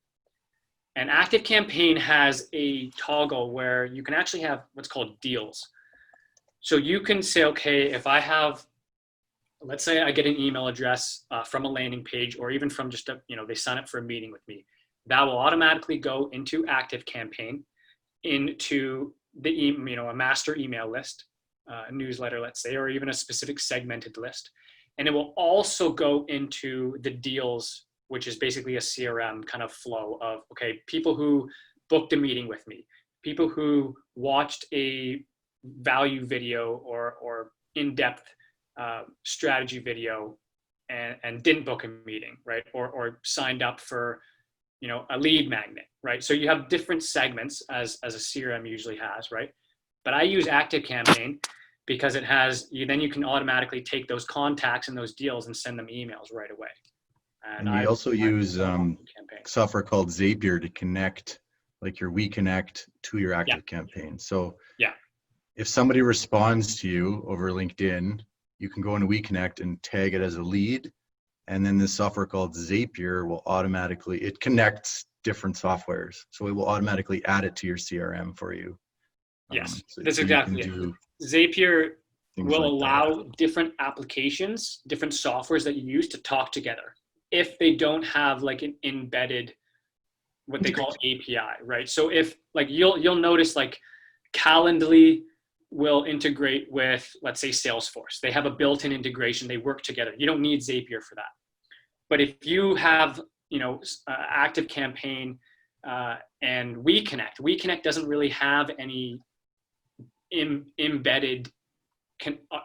And ActiveCampaign has a toggle where you can actually have what's called deals. So you can say, okay, if I have, let's say I get an email address from a landing page, or even from just they sign up for a meeting with me, that will automatically go into ActiveCampaign, into the a master email list, a newsletter, let's say, or even a specific segmented list. And it will also go into the deals, which is basically a CRM kind of flow of, okay, people who booked a meeting with me, people who watched a value video or in-depth strategy video and didn't book a meeting, right? Or signed up for, a lead magnet, right? So you have different segments as a CRM usually has, right? But I use ActiveCampaign because it has, then you can automatically take those contacts and those deals and send them emails right away. And we also use software called Zapier to connect like your WeConnect to your ActiveCampaign. So if somebody responds to you over LinkedIn, you can go into WeConnect and tag it as a lead. And then this software called Zapier will automatically, it connects different softwares. So it will automatically add it to your CRM for you. Yes, so that's you exactly can it. do Zapier things will like allow that. different applications, different softwares that you use to talk together if they don't have like an embedded, what they call API, right? So if like you'll notice like Calendly will integrate with, let's say, Salesforce. They have a built-in integration. They work together. You don't need Zapier for that. But if you have, ActiveCampaign and WeConnect doesn't really have any embedded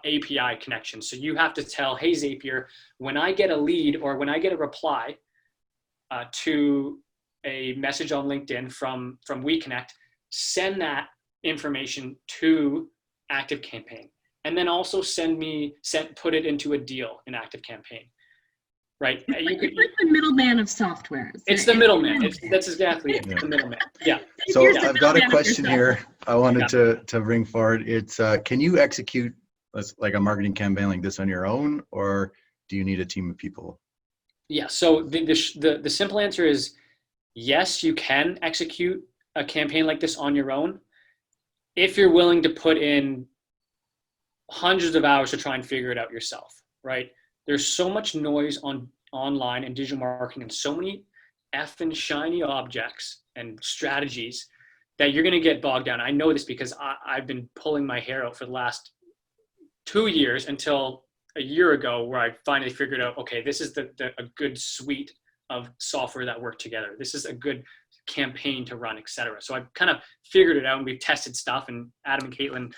API connection. So you have to tell, hey, Zapier, when I get a lead or when I get a reply to a message on LinkedIn from WeConnect, send that information to ActiveCampaign, and then also put it into a deal in ActiveCampaign, right? It's like the middleman of softwares. It's the middleman. That's exactly it. The middleman. Yeah. So Here's the I've got a middleman of question yourself. here I wanted to bring forward. It's can you execute like a marketing campaign like this on your own, or do you need a team of people? Yeah. So the simple answer is yes, you can execute a campaign like this on your own if you're willing to put in hundreds of hours to try and figure it out yourself, right? There's so much noise online and digital marketing and so many effing shiny objects and strategies that you're going to get bogged down. I know this because I've been pulling my hair out for the last 2 years until a year ago where I finally figured out, okay, this is a good suite of software that work together. This is a good campaign to run, etc. So I've kind of figured it out, and we've tested stuff, and Adam and Caitlin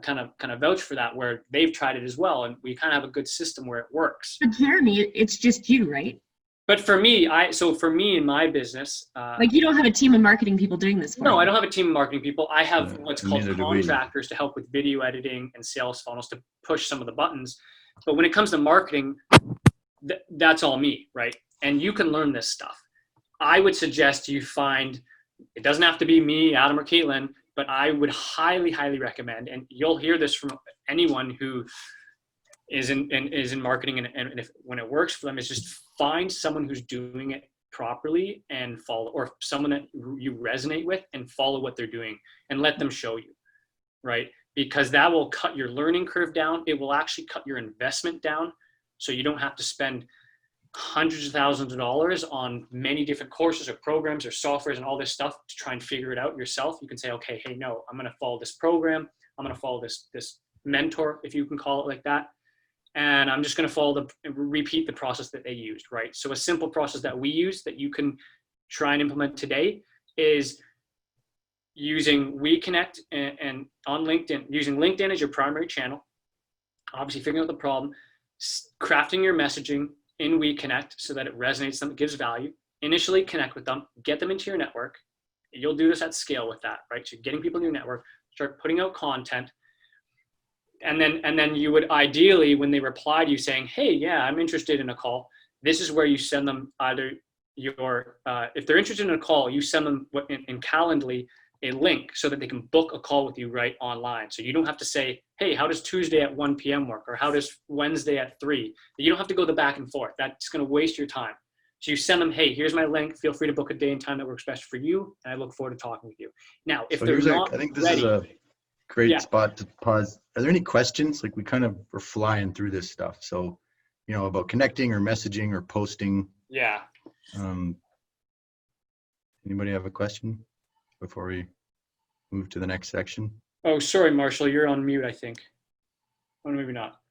kind of vouch for that, where they've tried it as well, and we kind of have a good system where it works. But Jeremy, it's just you, right? But for me, in my business, Like you don't have a team of marketing people doing this for you. no, I don't have a team of marketing people. I have what's called neither do we. contractors to help with video editing and sales funnels to push some of the buttons. But when it comes to marketing, that's all me, right? And you can learn this stuff. I would suggest you find, it doesn't have to be me, Adam, or Caitlin, but I would highly, highly recommend, and you'll hear this from anyone who is in marketing, and if when it works for them, is just find someone who's doing it properly and follow, or someone that you resonate with and follow what they're doing and let them show you, right? Because that will cut your learning curve down. It will actually cut your investment down, so you don't have to spend hundreds of thousands of dollars on many different courses or programs or softwares and all this stuff to try and figure it out yourself. You can say, okay, hey, no, I'm going to follow this program. I'm going to follow this mentor, if you can call it like that. And I'm just going to repeat the process that they used, right? So a simple process that we use that you can try and implement today is using WeConnect and on LinkedIn, using LinkedIn as your primary channel, obviously figuring out the problem, crafting your messaging in WeConnect so that it resonates them, it gives value. Initially connect with them, get them into your network, You'll do this at scale with that, right? So getting people in your network, start putting out content. And then you would ideally, when they reply to you saying, hey, yeah, I'm interested in a call, this is where you send them either your, if they're interested in a call, you send them in Calendly a link so that they can book a call with you right online. So you don't have to say, hey, how does Tuesday at 1 p.m. work? Or how does Wednesday at 3? You don't have to go the back and forth. That's going to waste your time. So you send them, hey, here's my link. Feel free to book a day and time that works best for you. And I look forward to talking with you. Now, if they're not I think this ready, is a great spot to pause. Are there any questions? Like we kind of were flying through this stuff. So, about connecting or messaging or posting. Yeah. Anybody have a question before we move to the next section? Oh, sorry, Marshall, you're on mute, I think. Oh, maybe not.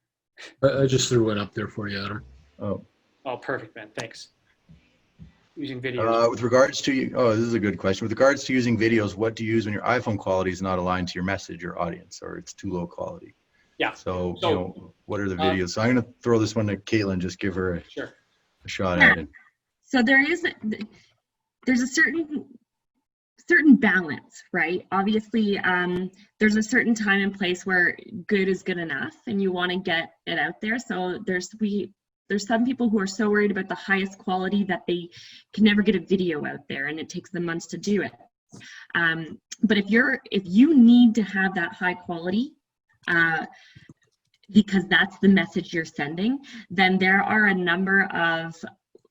I just threw one up there for you, Adam. Oh, Perfect, man. Thanks. Using videos. with regards to this is a good question. With regards to using videos, what do you use when your iPhone quality is not aligned to your message or audience, or it's too low quality? Yeah. So what are the videos? So I'm going to throw this one to Caitlin. Just give her a shot at it. So there's a certain balance, right? Obviously, there's a certain time and place where good is good enough, and you want to get it out there. So there's some people who are so worried about the highest quality that they can never get a video out there, and it takes them months to do it. But if you need to have that high quality, because that's the message you're sending, then there are a number of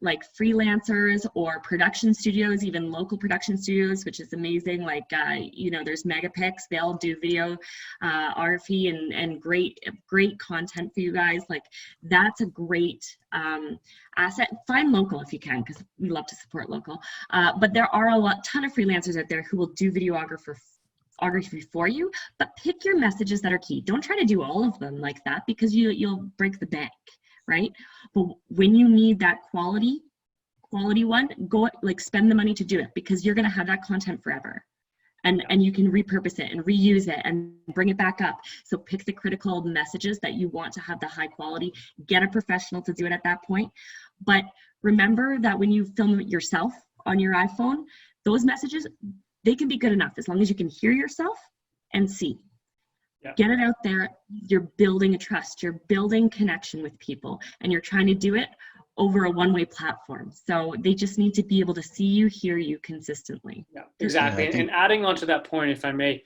like freelancers or production studios, even local production studios, which is amazing. Like, there's Megapix, they'll do video RFE and great content for you guys. Like, that's a great asset. Find local if you can, because we love to support local. But there are ton of freelancers out there who will do videography for you, but pick your messages that are key. Don't try to do all of them like that, because you'll break the bank, right? But when you need that quality one, go spend the money to do it, because you're going to have that content forever, and you can repurpose it and reuse it and bring it back up. So pick the critical messages that you want to have the high quality. Get a professional to do it at that point. But remember that when you film it yourself on your iPhone, those messages, they can be good enough as long as you can hear yourself and see. Yeah. Get it out there. You're building a trust. You're building connection with people, and you're trying to do it over a one-way platform. So they just need to be able to see you, hear you consistently. Yeah, exactly. And adding on to that point, if I may,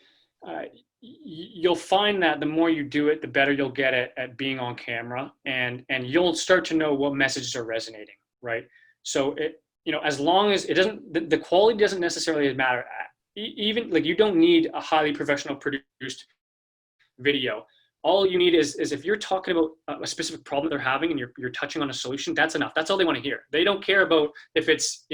you'll find that the more you do it, the better you'll get at being on camera, and you'll start to know what messages are resonating, right? So as long as it doesn't, the quality doesn't necessarily matter. Even you don't need a highly professional produced video. All you need is if you're talking about a specific problem they're having and you're touching on a solution, that's enough. That's all they want to hear. They don't care about if it's,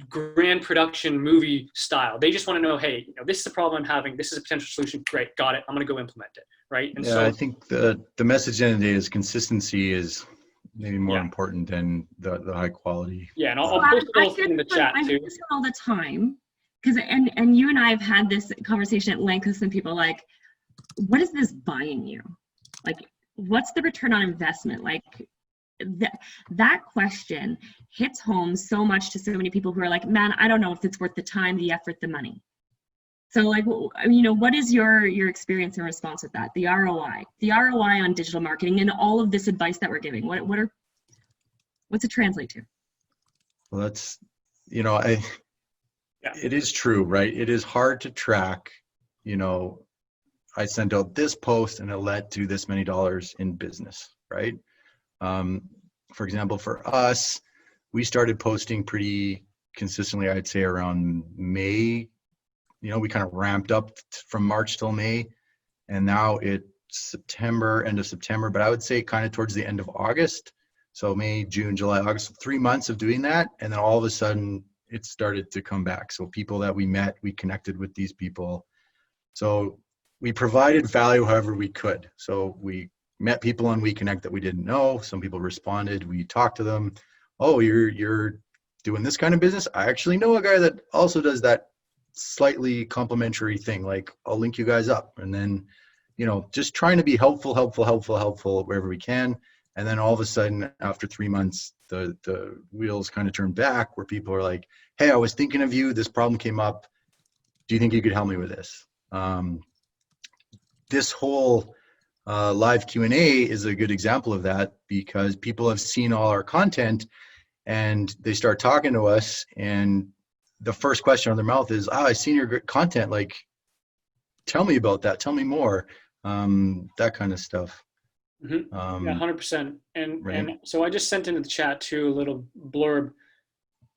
grand production movie style. They just want to know, hey, this is the problem I'm having. This is a potential solution. Great. Got it. I'm going to go implement it. Right. And I think the message at the end of the day is consistency is maybe more important than the high quality. Yeah. And I'll post a little thing in the chat too. I do this all the time. Because and you and I have had this conversation at length with some people, like, what is this buying you? Like, what's the return on investment? Like, that question hits home so much to so many people who are like, man, I don't know if it's worth the time, the effort, the money. So like, what is your experience and response with that? The ROI on digital marketing and all of this advice that we're giving. What's it translate to? Well, that's, it is true, right? It is hard to track, I sent out this post and it led to this many dollars in business, right? For example, for us, we started posting pretty consistently, I'd say around May. We kind of ramped up from March till May, and now it's September, end of September, but I would say kind of towards the end of August. So May, June, July, August, 3 months of doing that. And then all of a sudden it started to come back. So people that we met, we connected with these people. So we provided value however we could. So we met people on WeConnect that we didn't know. Some people responded. We talked to them. Oh, you're doing this kind of business? I actually know a guy that also does that slightly complimentary thing. Like, I'll link you guys up. And then, just trying to be helpful wherever we can. And then all of a sudden, after 3 months, the wheels kind of turned back, where people are like, hey, I was thinking of you. This problem came up. do you think you could help me with this? This whole live Q&A is a good example of that, because people have seen all our content and they start talking to us, and the first question on their mouth is, I seen your content, like, tell me about that, tell me more, that kind of stuff. Yeah, 100%. Right. And so I just sent into the chat too a little blurb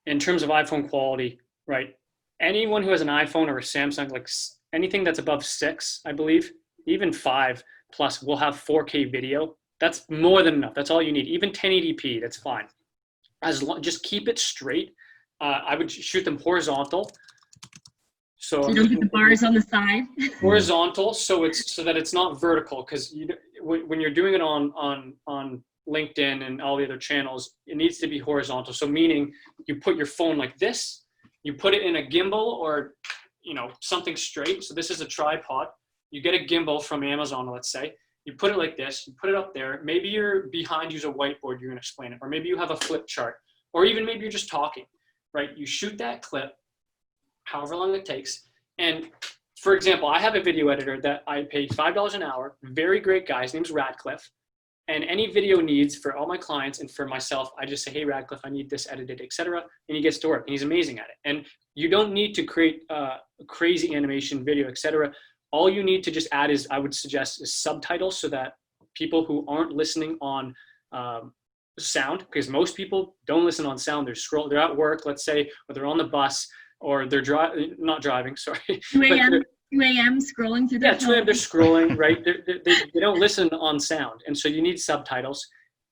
in terms of iPhone quality, right? Anyone who has an iPhone or a Samsung, like anything that's above 6, I believe, even 5 plus, will have 4K video. That's more than enough. That's all you need. Even 1080p, that's fine. Just keep it straight. I would shoot them horizontal. So you don't get the bars on the side. Horizontal, so that it's not vertical, because when you're doing it on LinkedIn and all the other channels, it needs to be horizontal. So meaning you put your phone like this, you put it in a gimbal or something straight. So this is a tripod. You get a gimbal from Amazon, let's say. You put it like this, you put it up there. Maybe you're behind you a whiteboard, you're gonna explain it. Or maybe you have a flip chart. Or even maybe you're just talking, right? You shoot that clip, however long it takes. And for example, I have a video editor that I pay $5 an hour, very great guy, his name's Radcliffe. And any video needs for all my clients and for myself, I just say, hey, Radcliffe, I need this edited, etc. And he gets to work, and he's amazing at it. And you don't need to create a crazy animation video, etc. All you need to just add is, I would suggest, is subtitles, so that people who aren't listening on sound, because most people don't listen on sound, they're at work, let's say, or they're on the bus, or they're not driving, sorry. 2 a.m. scrolling through their phone. 2 a.m. they're scrolling, right? They don't listen on sound. And so you need subtitles.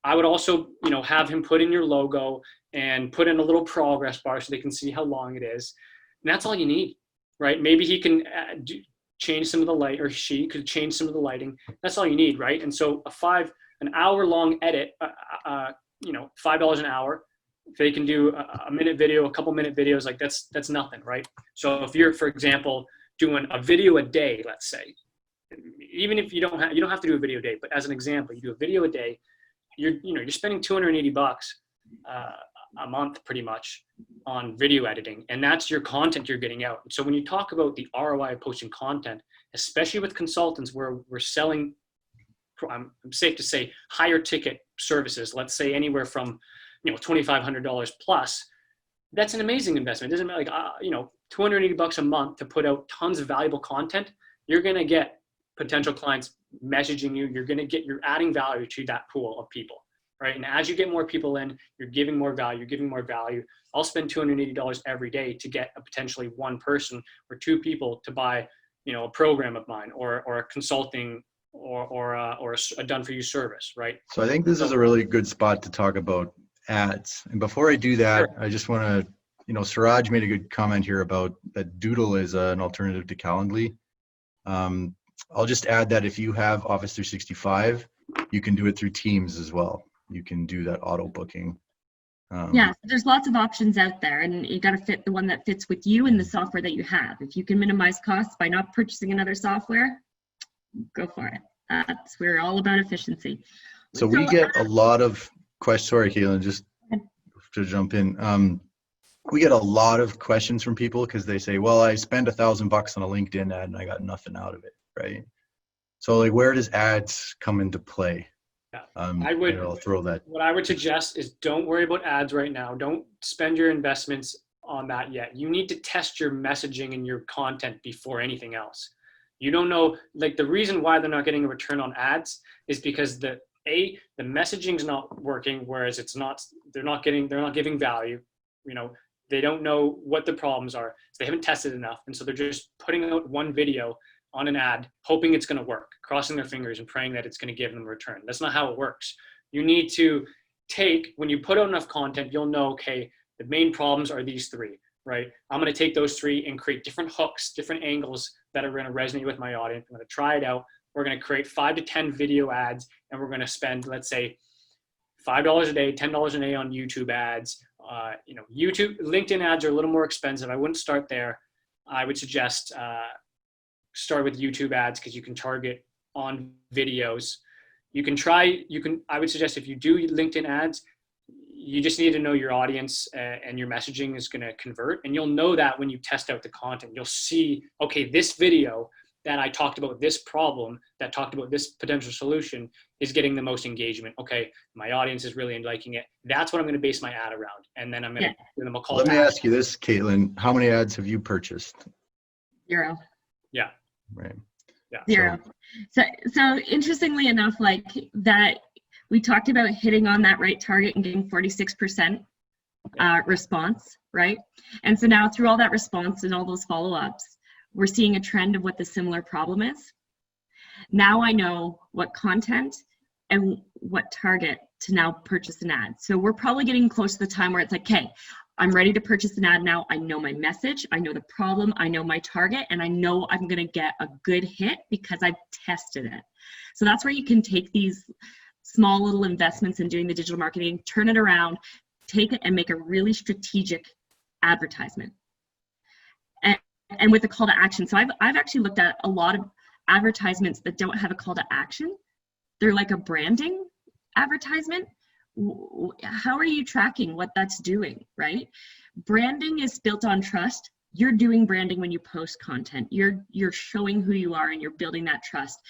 I would also, have him put in your logo and put in a little progress bar so they can see how long it is. And that's all you need, right? Maybe he can change some of the light, or she could change some of the lighting. That's all you need, right? And so an hour long edit, $5 an hour. If they can do a minute video, a couple minute videos, like that's nothing, right? So if you're, for example, doing a video a day, let's say, even if you don't have to do a video a day, but as an example, you do a video a day, you're spending $280 a month pretty much on video editing, and that's your content you're getting out. So when you talk about the ROI of posting content, especially with consultants where we're selling, I'm safe to say, higher ticket services, let's say anywhere from $2,500 plus, that's an amazing investment. It doesn't matter, like, $280 a month to put out tons of valuable content. You're going to get potential clients messaging you. You're adding value to that pool of people, right? And as you get more people in, you're giving more value. I'll spend $280 every day to get a potentially one person or two people to buy, a program of mine, or a consulting or a done for you service, right? So I think this is a really good spot to talk about ads. And before I do that, sure, I just want to, Suraj made a good comment here about that Doodle is an alternative to Calendly. I'll just add that if you have Office 365, you can do it through Teams as well. You can do that auto booking. Yeah, so there's lots of options out there, and you got to fit the one that fits with you and the software that you have. If you can minimize costs by not purchasing another software, go for it. We're all about efficiency. So we get a lot of questions. Sorry, Caitlin, just to jump in. We get a lot of questions from people because they say, well, I spent $1,000 on a LinkedIn ad and I got nothing out of it, right? So like, where does ads come into play? Yeah. I'll throw that. What I would suggest is don't worry about ads right now. Don't spend your investments on that yet. You need to test your messaging and your content before anything else. You don't know, like, the reason why they're not getting a return on ads is because the messaging's not working, whereas they're not giving value. They don't know what the problems are. So they haven't tested enough. And so they're just putting out one video on an ad, hoping it's going to work, crossing their fingers and praying that it's going to give them a return. That's not how it works. You need to when you put out enough content, you'll know, okay, the main problems are these three, right? I'm going to take those three and create different hooks, different angles that are going to resonate with my audience. I'm going to try it out. We're going to create 5 to 10 video ads, and we're going to spend, let's say, $5 a day, $10 a day on YouTube ads. LinkedIn ads are a little more expensive. I wouldn't start there. I would suggest start with YouTube ads because you can target on videos. I would suggest if you do LinkedIn ads, you just need to know your audience and your messaging is going to convert. And you'll know that when you test out the content. You'll see, okay, this video that I talked about this problem, that talked about this potential solution, is getting the most engagement. Okay, my audience is really liking it. That's what I'm going to base my ad around. And then I'm going to give them a call. Let me ask you this, Caitlin. How many ads have you purchased? 0. Yeah. Right. Yeah. 0. So interestingly enough, like that, we talked about hitting on that right target and getting 46% response, right? And so now through all that response and all those follow-ups, we're seeing a trend of what the similar problem is. Now I know what content and what target to now purchase an ad. So we're probably getting close to the time where it's like, okay, I'm ready to purchase an ad now. I know my message, I know the problem, I know my target, and I know I'm gonna get a good hit because I've tested it. So that's where you can take these small little investments in doing the digital marketing, turn it around, take it and make a really strategic advertisement. And with a call to action. So I've actually looked at a lot of advertisements that don't have a call to action. They're like a branding advertisement. How are you tracking what that's doing, right? Branding is built on trust. You're doing branding when you post content. You're showing who you are and you're building that trust.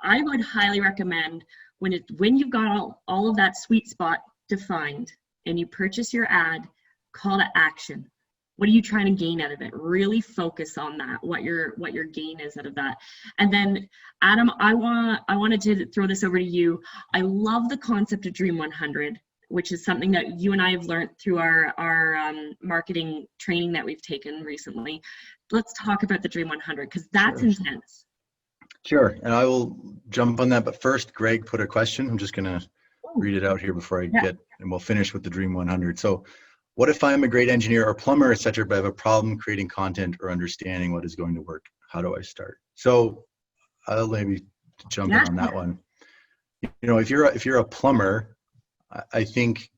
I would highly recommend when you've got all of that sweet spot defined and you purchase your ad, call to action. What are you trying to gain out of it? Really focus on that, what your gain is out of that. And then Adam, I wanted to throw this over to you. I love the concept of Dream 100, which is something that you and I have learned through our marketing training that we've taken recently. Let's talk about the Dream 100 because that's intense. Sure, and I will jump on that. But first, Greg put a question. I'm just gonna read it out here before I get, and we'll finish with the Dream 100. So, what if I'm a great engineer or plumber, etc., but I have a problem creating content or understanding what is going to work? How do I start? So, I'll maybe jump in on that one. You know, if you're a plumber, I think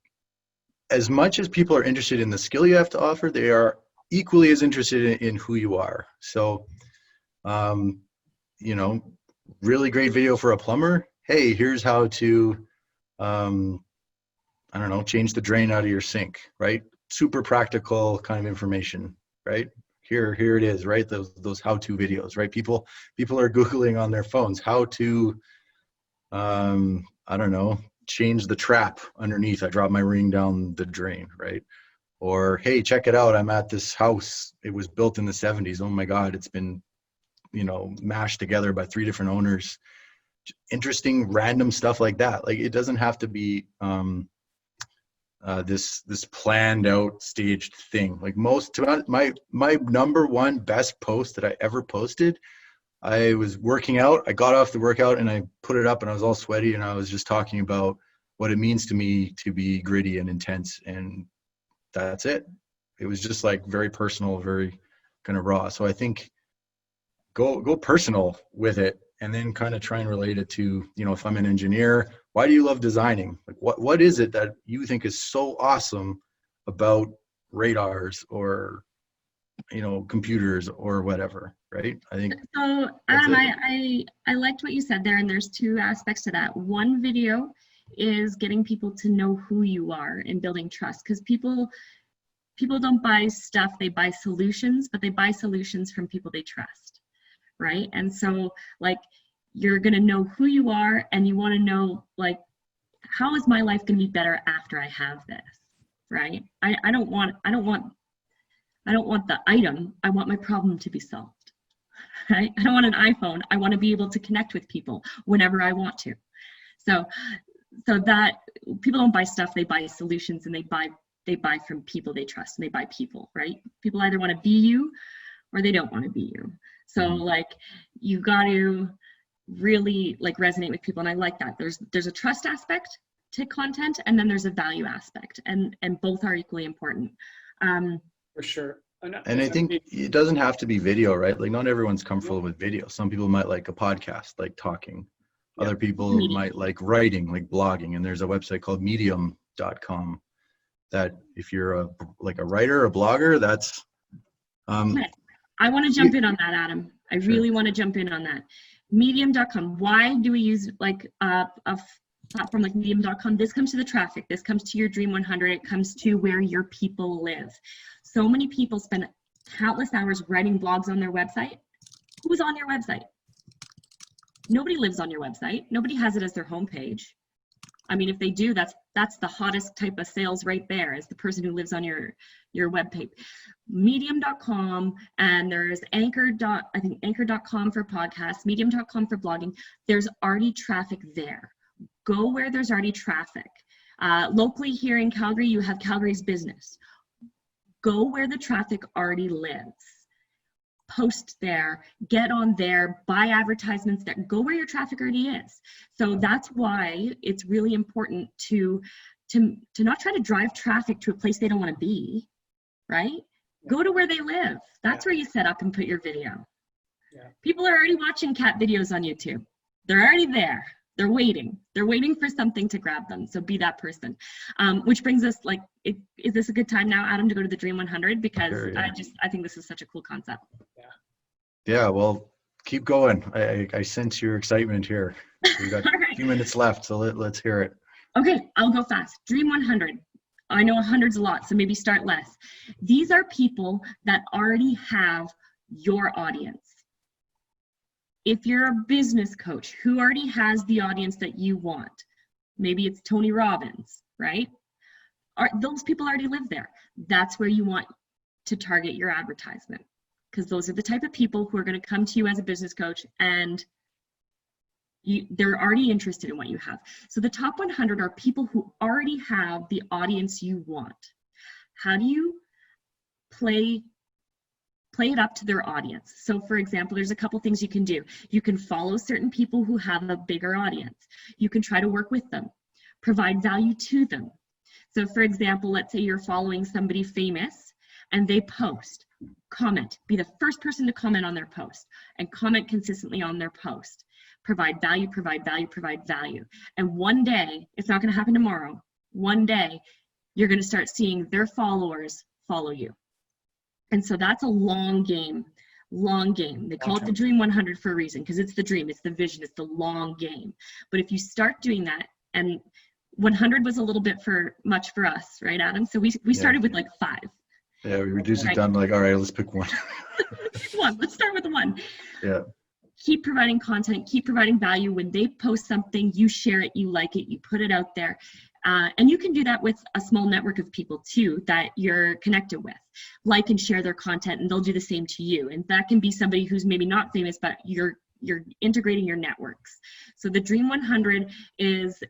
as much as people are interested in the skill you have to offer, they are equally as interested in who you are. So, you know, really great video for a plumber. Hey, here's how to, I don't know, change the drain out of your sink, right? Super practical kind of information, right? Here it is, right? Those how-to videos, right? People are Googling on their phones how to, I don't know, change the trap underneath. I dropped my ring down the drain, right? Or, hey, check it out. I'm at this house. It was built in the 70s. Oh my God, it's been, you know, mashed together by 3 different owners. Interesting, random stuff like that. Like it doesn't have to be this planned out, staged thing. Like my number one best post that I ever posted, I was working out. I got off the workout and I put it up and I was all sweaty and I was just talking about what it means to me to be gritty and intense, and that's it. It was just like very personal, very kind of raw. So I think go personal with it, and then kind of try and relate it to, you know, if I'm an engineer, why do you love designing? Like what is it that you think is so awesome about radars or, you know, computers or whatever, right? I think so. Adam, I liked what you said there, and there's 2 aspects to that. One video is getting people to know who you are and building trust, because people don't buy stuff, they buy solutions, but they buy solutions from people they trust, right? And so like you're going to know who you are, and you want to know, like, how is my life going to be better after I have this, right? I don't want the item, I want my problem to be solved, right? I don't want an iPhone, I want to be able to connect with people whenever I want to. So that people don't buy stuff, they buy solutions, and they buy from people they trust, and they buy people, right? People either want to be you or they don't want to be you. So like you got to really like resonate with people, and I like that. There's a trust aspect to content, and then there's a value aspect, and both are equally important. For sure. And I think it doesn't have to be video, right? Like not everyone's comfortable with video. Some people might like a podcast, like talking. Other people might like writing, like blogging. And there's a website called medium.com that if you're a writer, a blogger, that's I want to jump in on that, Adam. I really want to jump in on that. Medium.com. Why do we use like a platform like medium.com, this comes to the traffic, this comes to your Dream 100, it comes to where your people live. So many people spend countless hours writing blogs on their website. Who's on your website? Nobody lives on your website. Nobody has it as their homepage. I mean, if they do, that's the hottest type of sales right there, is the person who lives on your webpage. Medium.com, and there's anchor.com for podcasts, medium.com for blogging. There's already traffic there. Go where there's already traffic. Locally here in Calgary, you have Calgary's Business. Go where the traffic already lives. Post there, get on there, buy advertisements there, go where your traffic already is. So that's why it's really important to not try to drive traffic to a place they don't want to be, right? Go to where they live. That's where you set up and put your video. Yeah. People are already watching cat videos on YouTube. They're already there. They're waiting. They're waiting for something to grab them. So be that person. Which brings us, like, is this a good time now, Adam, to go to the Dream 100? Because Sure, yeah. I think this is such a cool concept. Yeah, well, keep going. I sense your excitement here. We've got a few minutes left, so let's hear it. Okay, I'll go fast. Dream 100. I know 100's a lot, so maybe start less. These are people that already have your audience. If you're a business coach who already has the audience that you want, maybe it's Tony Robbins, right? Those people already live there. That's where you want to target your advertisement, because those are the type of people who are going to come to you as a business coach, and they're already interested in what you have. So the top 100 are people who already have the audience you want. How do you play it up to their audience? So for example, there's a couple things you can do. You can follow certain people who have a bigger audience. You can try to work with them, provide value to them. So for example, let's say you're following somebody famous and they post. Comment, be the first person to comment on their post, and comment consistently on their post. Provide value, provide value, provide value. And one day, it's not going to happen tomorrow, one day you're going to start seeing their followers follow you. And so that's a long game, long game. They call it the Dream 100 for a reason, because it's the dream, it's the vision, it's the long game. But if you start doing that, and 100 was a little bit much for us, right, Adam? So we started with like 5. Yeah, we reduced it down to like, all right, let's pick one. One. Let's start with 1. Yeah. Keep providing content, keep providing value. When they post something, you share it, you like it, you put it out there. And you can do that with a small network of people too that you're connected with. Like and share their content, and they'll do the same to you. And that can be somebody who's maybe not famous, but you're integrating your networks. So the Dream 100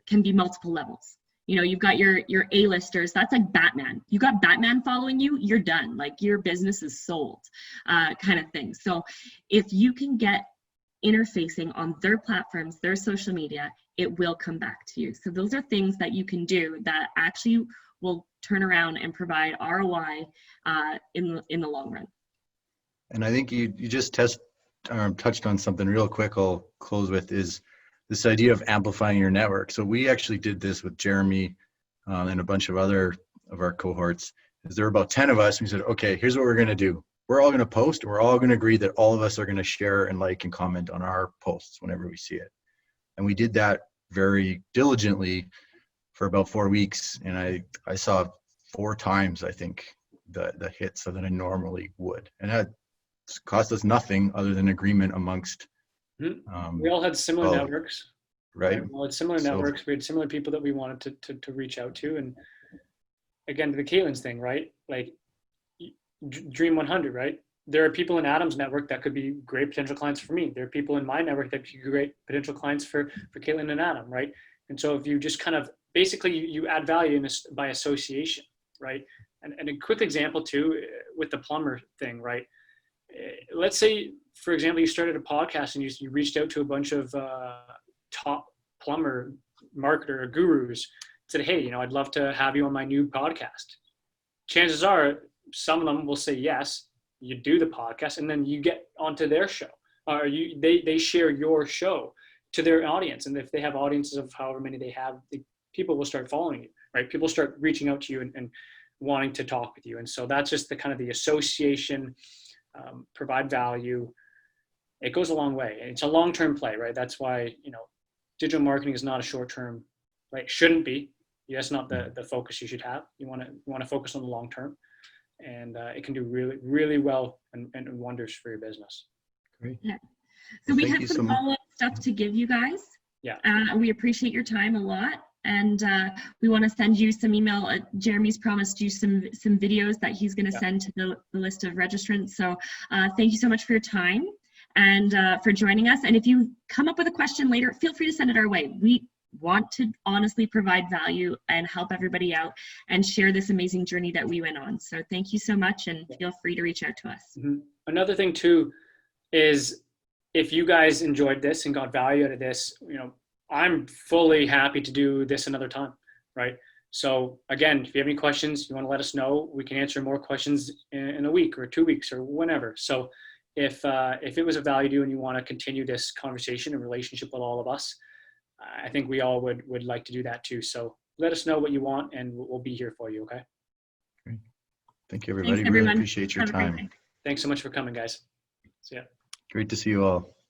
can be multiple levels. You know, you've got your A-listers. That's like Batman. You got Batman following you, you're done. Like, your business is sold, kind of thing. So if you can get interfacing on their platforms, their social media, it will come back to you. So those are things that you can do that actually will turn around and provide ROI in the long run. And I think you just touched on something real quick I'll close with, is this idea of amplifying your network. So we actually did this with Jeremy and a bunch of other of our cohorts. There were about 10 of us. We said, okay, here's what we're going to do. We're all going to post, and we're all going to agree that all of us are going to share and like and comment on our posts whenever we see it. And we did that very diligently for about 4 weeks. And I saw 4 times, I think, the hits than I normally would. And that cost us nothing other than agreement amongst. We all had similar networks. Right. We all had similar networks. We had similar people that we wanted to reach out to. And again, to the Caitlin's thing, right? Like, Dream 100, right? There are people in Adam's network that could be great potential clients for me. There are people in my network that could be great potential clients for Caitlin and Adam, right? And so if you just kind of, basically you add value by association, right? And a quick example too, with the plumber thing, right? Let's say, for example, you started a podcast and you reached out to a bunch of top plumber marketer or gurus, said, hey, you know, I'd love to have you on my new podcast. Chances are some of them will say yes. You do the podcast, and then you get onto their show, or they share your show to their audience. And if they have audiences of however many they have, people will start following you, right? People start reaching out to you and wanting to talk with you. And so that's just the kind of the association, provide value. It goes a long way, and it's a long-term play, right? That's why, you know, digital marketing is not a short-term right? Shouldn't be. That's not the focus you should have. You want to focus on the long term, and it can do really, really well and wonders for your business. Great. Yeah. So we Thank have you some so much. follow-up stuff to give you guys. Yeah. We appreciate your time a lot. And we want to send you some email. Jeremy's promised you some videos that he's going to send to the list of registrants. So thank you so much for your time and for joining us. And if you come up with a question later, feel free to send it our way. We want to honestly provide value and help everybody out and share this amazing journey that we went on. So thank you so much, and feel free to reach out to us. Mm-hmm. Another thing too is, if you guys enjoyed this and got value out of this, I'm fully happy to do this another time, right? So again, if you have any questions, you want to let us know, we can answer more questions in a week or 2 weeks or whenever. So if it was of value to you and you want to continue this conversation and relationship with all of us, I think we all would like to do that too. So let us know what you want and we'll be here for you, okay? Great. Thank you, everybody. Thanks, Really everyone. appreciate your Have a great time. day. Thanks so much for coming, guys. See ya. Great to see you all.